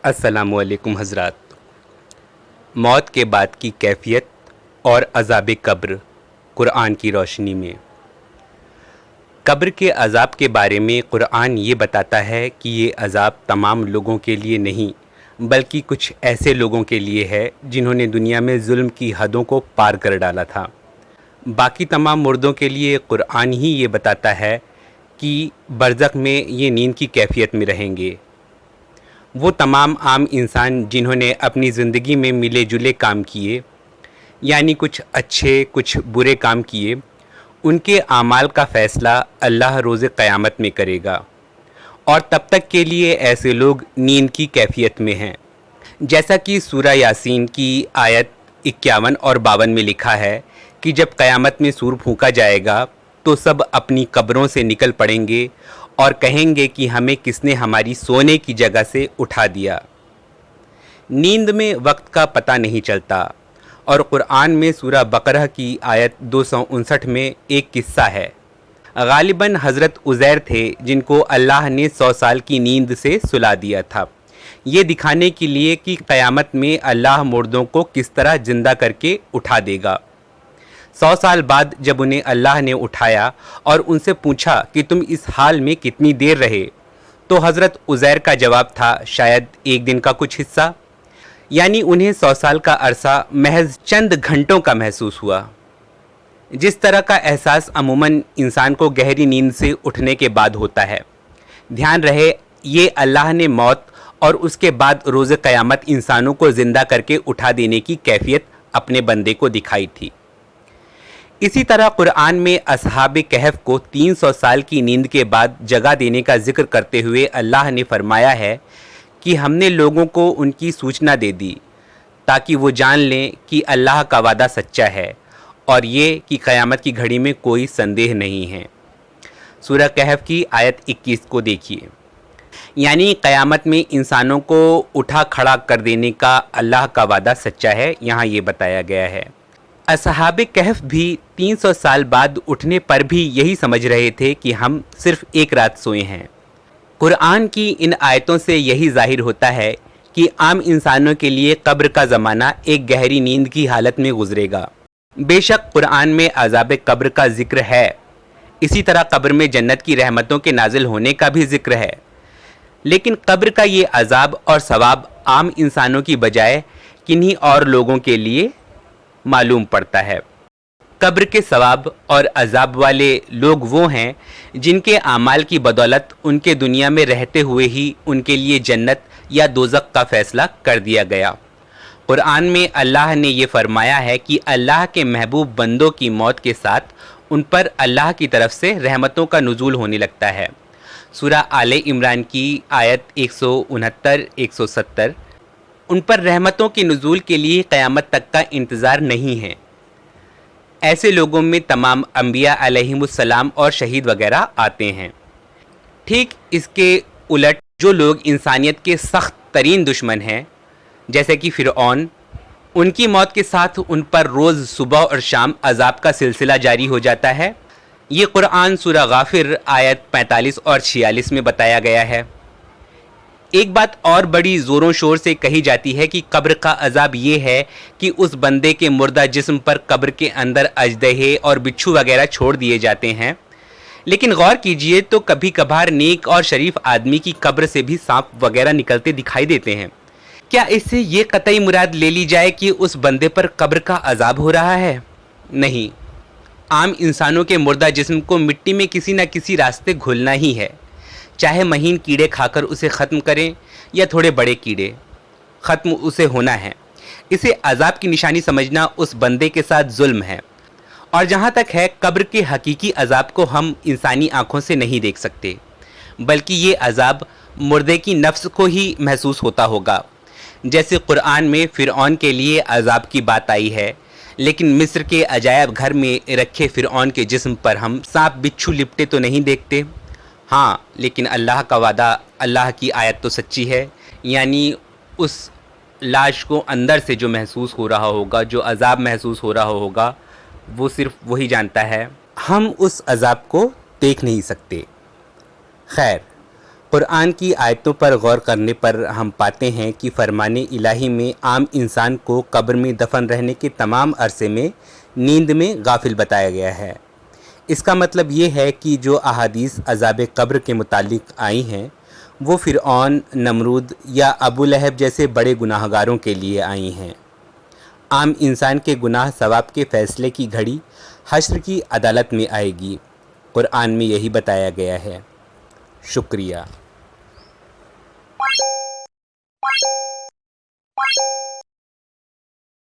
السلام علیکم حضرات۔ موت کے بعد کی کیفیت اور عذاب قبر قرآن کی روشنی میں۔ قبر کے عذاب کے بارے میں قرآن یہ بتاتا ہے کہ یہ عذاب تمام لوگوں کے لیے نہیں بلکہ کچھ ایسے لوگوں کے لیے ہے جنہوں نے دنیا میں ظلم کی حدوں کو پار کر ڈالا تھا۔ باقی تمام مردوں کے لیے قرآن ہی یہ بتاتا ہے کہ برزخ میں یہ نیند کی کیفیت میں رہیں گے۔ وہ تمام عام انسان جنہوں نے اپنی زندگی میں ملے جلے کام کیے، یعنی کچھ اچھے کچھ برے کام کیے، ان کے اعمال کا فیصلہ اللہ روز قیامت میں کرے گا، اور تب تک کے لیے ایسے لوگ نیند کی کیفیت میں ہیں۔ جیسا کہ سورہ یاسین کی آیت 51 اور 52 میں لکھا ہے کہ جب قیامت میں سور پھونکا جائے گا تو سب اپنی قبروں سے نکل پڑیں گے اور کہیں گے کہ ہمیں کس نے ہماری سونے کی جگہ سے اٹھا دیا۔ نیند میں وقت کا پتہ نہیں چلتا، اور قرآن میں سورہ بقرہ کی آیت 259 میں ایک قصہ ہے۔ غالباً حضرت عزیر تھے جن کو اللہ نے 100 سال کی نیند سے سلا دیا تھا، یہ دکھانے کے لیے کہ قیامت میں اللہ مردوں کو کس طرح زندہ کر کے اٹھا دے گا۔ 100 سال بعد جب انہیں اللہ نے اٹھایا اور ان سے پوچھا کہ تم اس حال میں کتنی دیر رہے، تو حضرت عزیر کا جواب تھا شاید ایک دن کا کچھ حصہ، یعنی انہیں 100 سال کا عرصہ محض چند گھنٹوں کا محسوس ہوا۔ جس طرح کا احساس عموماً انسان کو گہری نیند سے اٹھنے کے بعد ہوتا ہے۔ دھیان رہے یہ اللہ نے موت اور اس کے بعد روز قیامت انسانوں کو زندہ کر کے اٹھا دینے کی کیفیت اپنے بندے کو دکھائی تھی۔ اسی طرح قرآن میں اصحاب کہف کو 300 سال کی نیند کے بعد جگہ دینے کا ذکر کرتے ہوئے اللہ نے فرمایا ہے کہ ہم نے لوگوں کو ان کی سوچنا دے دی تاکہ وہ جان لیں کہ اللہ کا وعدہ سچا ہے اور یہ کہ قیامت کی گھڑی میں کوئی سندیہ نہیں ہے۔ سورہ کہف کی آیت 21 کو دیکھیے۔ یعنی قیامت میں انسانوں کو اٹھا کھڑا کر دینے کا اللہ کا وعدہ سچا ہے، یہاں یہ بتایا گیا ہے۔ اصحاب کہف بھی 300 سال بعد اٹھنے پر بھی یہی سمجھ رہے تھے کہ ہم صرف ایک رات سوئے ہیں۔ قرآن کی ان آیتوں سے یہی ظاہر ہوتا ہے کہ عام انسانوں کے لیے قبر کا زمانہ ایک گہری نیند کی حالت میں گزرے گا۔ بے شک قرآن میں عذاب قبر کا ذکر ہے، اسی طرح قبر میں جنت کی رحمتوں کے نازل ہونے کا بھی ذکر ہے، لیکن قبر کا یہ عذاب اور ثواب عام انسانوں کی بجائے کنہیں اور لوگوں کے لیے معلوم پڑتا ہے۔ قبر کے ثواب اور عذاب والے لوگ وہ ہیں جن کے اعمال کی بدولت ان کے دنیا میں رہتے ہوئے ہی ان کے لیے جنت یا دوزخ کا فیصلہ کر دیا گیا۔ قرآن میں اللہ نے یہ فرمایا ہے کہ اللہ کے محبوب بندوں کی موت کے ساتھ ان پر اللہ کی طرف سے رحمتوں کا نزول ہونے لگتا ہے۔ سورہ آل عمران کی آیت 169 170، ان پر رحمتوں کے نزول کے لیے قیامت تک کا انتظار نہیں ہے۔ ایسے لوگوں میں تمام انبیاء علیہم السلام اور شہید وغیرہ آتے ہیں۔ ٹھیک اس کے الٹ جو لوگ انسانیت کے سخت ترین دشمن ہیں، جیسے کہ فرعون، ان کی موت کے ساتھ ان پر روز صبح اور شام عذاب کا سلسلہ جاری ہو جاتا ہے۔ یہ قرآن سورہ غافر آیت 45 اور 46 میں بتایا گیا ہے۔ ایک بات اور بڑی زوروں شور سے کہی جاتی ہے کہ قبر کا عذاب یہ ہے کہ اس بندے کے مردہ جسم پر قبر کے اندر اژدہے اور بچھو وغیرہ چھوڑ دیے جاتے ہیں، لیکن غور کیجئے تو کبھی کبھار نیک اور شریف آدمی کی قبر سے بھی سانپ وغیرہ نکلتے دکھائی دیتے ہیں۔ کیا اس سے یہ قطعی مراد لے لی جائے کہ اس بندے پر قبر کا عذاب ہو رہا ہے؟ نہیں، عام انسانوں کے مردہ جسم کو مٹی میں کسی نہ کسی راستے گھلنا ہی ہے، چاہے مہین کیڑے کھا کر اسے ختم کریں یا تھوڑے بڑے کیڑے، ختم اسے ہونا ہے۔ اسے عذاب کی نشانی سمجھنا اس بندے کے ساتھ ظلم ہے۔ اور جہاں تک ہے قبر کے حقیقی عذاب کو ہم انسانی آنکھوں سے نہیں دیکھ سکتے، بلکہ یہ عذاب مردے کی نفس کو ہی محسوس ہوتا ہوگا۔ جیسے قرآن میں فرعون کے لیے عذاب کی بات آئی ہے، لیکن مصر کے عجائب گھر میں رکھے فرعون کے جسم پر ہم سانپ بچھو لپٹے تو نہیں دیکھتے۔ ہاں، لیکن اللہ کا وعدہ، اللہ کی آیت تو سچی ہے، یعنی اس لاش کو اندر سے جو محسوس ہو رہا ہوگا، جو عذاب محسوس ہو رہا ہوگا، وہ صرف وہی جانتا ہے۔ ہم اس عذاب کو دیکھ نہیں سکتے۔ خیر، قرآن کی آیتوں پر غور کرنے پر ہم پاتے ہیں کہ فرمان الہی میں عام انسان کو قبر میں دفن رہنے کے تمام عرصے میں نیند میں غافل بتایا گیا ہے۔ اس کا مطلب یہ ہے کہ جو احادیث عذاب قبر کے متعلق آئی ہیں وہ فرعون، نمرود یا ابو لہب جیسے بڑے گناہ گاروں کے لیے آئی ہیں۔ عام انسان کے گناہ ثواب کے فیصلے کی گھڑی حشر کی عدالت میں آئے گی۔ قرآن میں یہی بتایا گیا ہے۔ شکریہ۔